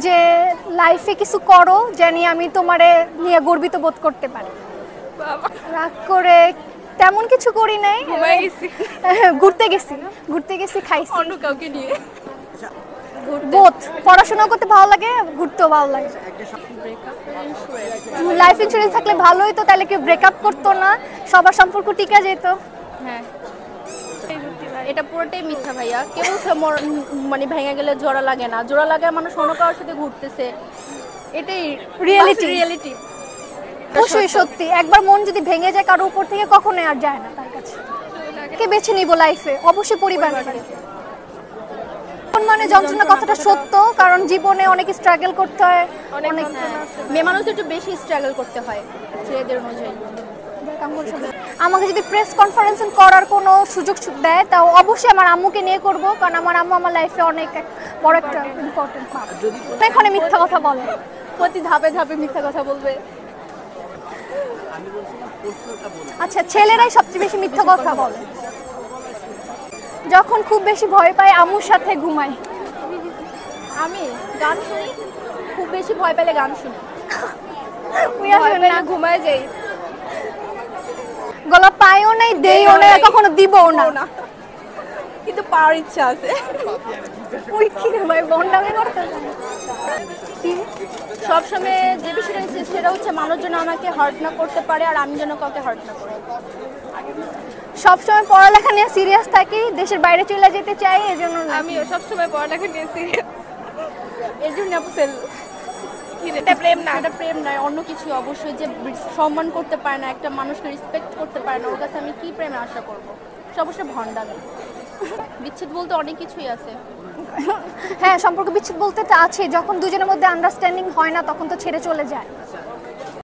যে লাইফে কিছু করো জানি আমি তোমারে নিয়ে গর্বিত বোধ করতে পারি। রাগ করে তেমন কিছু করি নাই, ঘুরতে গেছি খাইছি অন্য কাউকে নিয়ে। বোধ পড়াশোনা করতে ভালো লাগে, ঘুরতেও ভালো লাগে। লাইফ ইন্স্যুরেন্স থাকলে ভালোই তো, তাহলে কেউ ব্রেকআপ করতো না, সবার সম্পর্ক টিকে যেত। হ্যাঁ, এটা পুরোটাই মিথ্যা ভাইয়া। কেউ মানে ভেঙে গেলে জোড়া লাগে না, জোড়া লাগার মানুষ অন্য কারোর সাথে ঘুরতেছে, এটাই রিয়েলিটি। অবশ্যই সত্যি, একবার মন যদি ভেঙে যায় কারোর উপর থেকে কখনোই আর যায় না তার কাছে। কে বেছে নিব লাইফে? অবশ্যই পরিবার। মানে যন্ত্রণা কথাটা সত্য, কারণ জীবনে অনেক স্ট্রাগল করতে হয়, অনেক মেয়ে মানুষদের একটু বেশি স্ট্রাগল করতে হয় ছেলেদের অনুযায়ী। আমাকে যদি প্রেস কনফারেন্স করার কোনো সুযোগ দেয় তাও অবশ্যই আমার আম্মুকে নিয়ে করব, কারণ আমার আম্মু আমার লাইফে অনেক বড় একটা ইম্পর্টেন্ট পার্ট। এখানে মিথ্যা কথা বলে, প্রতি ধাপে ধাপে মিথ্যা কথা বলবে। আচ্ছা, ছেলেরাই সবচেয়ে বেশি মিথ্যা কথা বলে। যখন খুব বেশি ভয় পাই আম্মুর সাথে ঘুমাই। আমি গান শুনি, খুব বেশি ভয় পেলে গান শুনি, ঘুমায় যাই। গলা পাইও নাই, দেইও না, কখনো দিবও না, কিন্তু পাওয়ার ইচ্ছা আছে। ওই কি রে ভাই, বন্ডামি করতে সবসময় যে বিষয়টা সেটা হচ্ছে মানুষ যেন আমাকে হার্ট না করতে পারে, আর আমি যেন কাউকে হার্ট না করি। সবসময় পড়ালেখা নিয়ে সিরিয়াস থাকি, দেশের বাইরে চলে যেতে চাই, এজন্য আমিও সবসময় পড়ালেখা নিয়ে সিরিয়াস, এর জন্য ফেল। এটা প্রেম না, এটা প্রেম নয়, অন্য কিছু। অবশ্যই যে সম্মান করতে পারে না, একটা মানুষকে রেসপেক্ট করতে পারে না, ওর কাছে আমি কি প্রেমে আশা করবো? সে অবশ্যই ভণ্ডামি। বিচ্ছেদ বলতে অনেক কিছুই আছে। হ্যাঁ, সম্পর্ক বিচ্ছেদ বলতে তো আছে, যখন দুজনের মধ্যে আন্ডারস্ট্যান্ডিং হয় না তখন তো ছেড়ে চলে যায়।